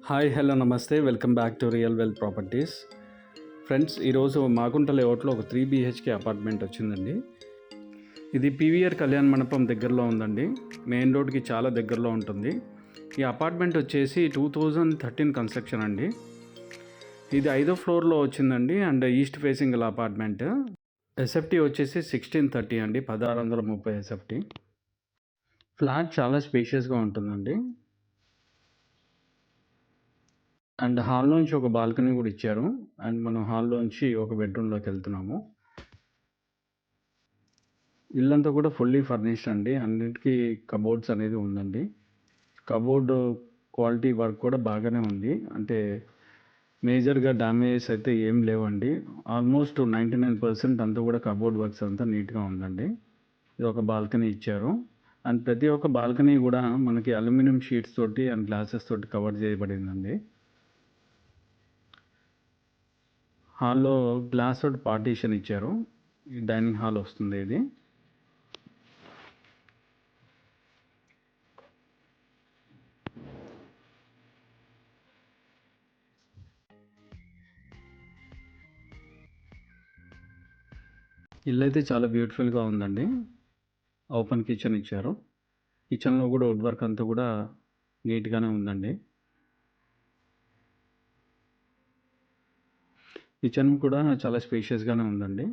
Hi hello నమస్తే welcome back to real wealth properties. Friends, ఈరోజు మాగుంట లేఅవుట్లో ఒక 3 BHK అపార్ట్మెంట్ వచ్చిందండి. ఇది పీవీఆర్ కళ్యాణ్ మండపం దగ్గరలో ఉందండి. మెయిన్ రోడ్కి చాలా దగ్గరలో ఉంటుంది. ఈ అపార్ట్మెంట్ వచ్చేసి 2013 కన్స్ట్రక్షన్ అండి. ఇది 5వ ఫ్లోర్లో వచ్చిందండి అండ్ ఈస్ట్ ఫేసింగ్ గల అపార్ట్మెంట్. ఎస్ఎఫ్టీ వచ్చేసి 1630 అండి, 1630 ఎస్ఎఫ్టీ. ఫ్లాట్ చాలా స్పేషియస్గా ఉంటుందండి. అండ్ హాల్లోంచి ఒక బాల్కనీ కూడా ఇచ్చారు. అండ్ మనం హాల్లోంచి ఒక బెడ్రూమ్లోకి వెళ్తున్నాము. ఇల్లంతా కూడా ఫుల్లీ ఫర్నిష్డ్ అండి. అన్నిటికీ కబోర్డ్స్ అనేది ఉందండి. కబోర్డ్ క్వాలిటీ వర్క్ కూడా బాగానే ఉంది. అంటే మేజర్గా డ్యామేజెస్ అయితే ఏం లేవండి. ఆల్మోస్ట్ 99% అంతా కూడా కబోర్డ్ వర్క్స్ అంతా నీట్గా ఉందండి. ఇది ఒక బాల్కనీ ఇచ్చారు. అండ్ ప్రతి ఒక్క బాల్కనీ కూడా మనకి అల్యూమినియం షీట్స్ తోటి అండ్ గ్లాసెస్ తోటి కవర్ చేయబడిందండి. హాల్లో గ్లాస్ తోటి పార్టీషన్ ఇచ్చారు. ఈ డైనింగ్ హాల్ వస్తుంది ఇది. ఇల్లు అయితే చాలా బ్యూటిఫుల్గా ఉందండి. ఓపెన్ కిచెన్ ఇచ్చారు. కిచెన్లో కూడా వుడ్ వర్క్ అంతా కూడా నీట్గానే ఉందండి. కిచెన్ కూడా చాలా స్పేషియస్గానే ఉందండి.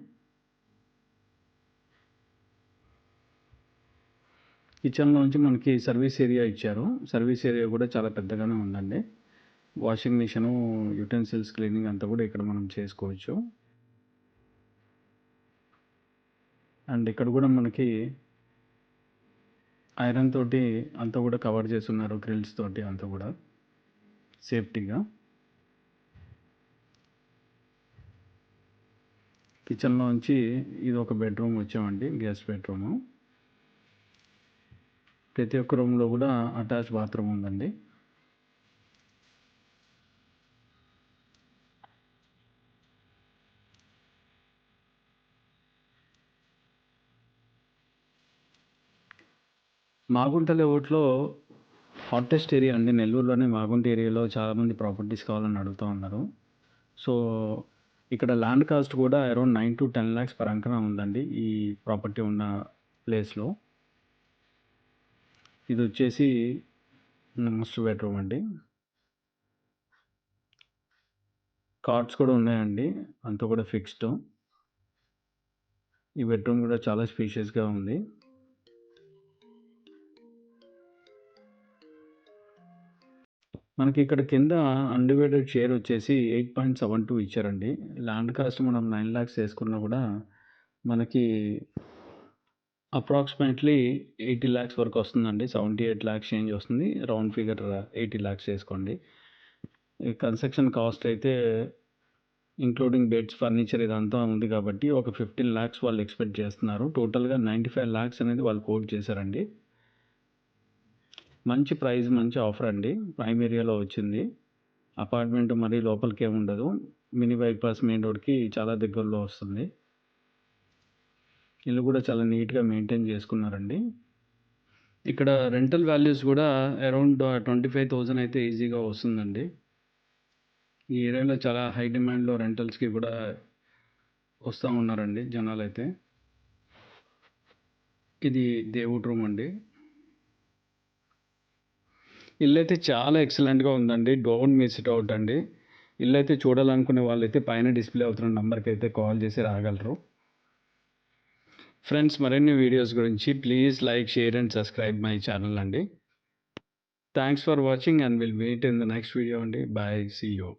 కిచెన్లోంచి మనకి సర్వీస్ ఏరియా ఇచ్చారు. సర్వీస్ ఏరియా కూడా చాలా పెద్దగానే ఉందండి. వాషింగ్ మిషను, యుటెన్సిల్స్ క్లీనింగ్ అంతా కూడా ఇక్కడ మనం చేసుకోవచ్చు. అండ్ ఇక్కడ కూడా మనకి ఐరన్ తోటి అంతా కూడా కవర్ చేస్తున్నారు, గ్రిల్స్ తోటి అంతా కూడా సేఫ్టీగా. కిచెన్లోంచి ఇది ఒక బెడ్రూమ్ వచ్చామండి, గెస్ట్ బెడ్రూము. ప్రతి ఒక్క రూమ్లో కూడా అటాచ్ బాత్రూమ్ ఉందండి. మాగుంట లేఅవుట్లో హాటెస్ట్ ఏరియా అండి. నెల్లూరులోనే మాగుంట ఏరియాలో చాలామంది ప్రాపర్టీస్ కావాలని అడుగుతూ ఉన్నారు. సో ఇక్కడ ల్యాండ్ కాస్ట్ కూడా అరౌండ్ 9 to 10 lakhs పర్ అంకణం ఉందండి ఈ ప్రాపర్టీ ఉన్న ప్లేస్లో. ఇది వచ్చేసి మాస్టర్ బెడ్రూమ్ అండి. కార్డ్స్ కూడా ఉన్నాయండి, అంతా కూడా ఫిక్స్డ్. ఈ బెడ్రూమ్ కూడా చాలా స్పేషియస్గా ఉంది. మనకి ఇక్కడ కింద అన్డివైడెడ్ షేర్ వచ్చేసి 8.72 ఇచ్చారండి. ల్యాండ్ కాస్ట్ మనం 9 lakhs వేసుకున్నా కూడా మనకి అప్రాక్సిమేట్లీ 80 lakhs వరకు వస్తుందండి. 78 lakhs చేంజ్ వస్తుంది. రౌండ్ ఫిగర్ 80 lakhs వేసుకోండి. కన్స్ట్రక్షన్ కాస్ట్ అయితే ఇంక్లూడింగ్ బెడ్స్, ఫర్నిచర్ ఇదంతా ఉంది కాబట్టి ఒక 15 lakhs వాళ్ళు ఎక్స్పెక్ట్ చేస్తున్నారు. టోటల్గా 95 lakhs అనేది వాళ్ళు కోట్ చేశారండి. మంచి ప్రైస్, మంచి ఆఫర్ అండి. ప్రైమ్ ఏరియాలో వచ్చింది. అపార్ట్మెంట్ మరీ లోపలికి ఏమి ఉండదు. మినీ బైపాస్ మెయిన్ రోడ్కి చాలా దగ్గరలో వస్తుంది. ఇల్లు కూడా చాలా నీట్గా మెయింటైన్ చేసుకున్నారండి. ఇక్కడ రెంటల్ వాల్యూస్ కూడా అరౌండ్ 25,000 అయితే ఈజీగా వస్తుందండి. ఈ ఏరియాలో చాలా హై డిమాండ్లో రెంటల్స్కి కూడా వస్తూ ఉన్నారండి జనాలు అయితే. ఇది దేవుడి రూమ్ అండి. ఇల్లు అయితే చాలా ఎక్సలెంట్గా ఉందండి. డోంట్ మిస్ ఇట్ అవుట్ అండి. ఇల్లు అయితే చూడాలనుకునే వాళ్ళైతే పైన డిస్ప్లే అవుతున్న నెంబర్కి అయితే కాల్ చేసి రాగలరు. ఫ్రెండ్స్, మరిన్ని వీడియోస్ గురించి please like, share and subscribe my channel అండి. Thanks for watching and will meet in the next video అండి. Bye, see you.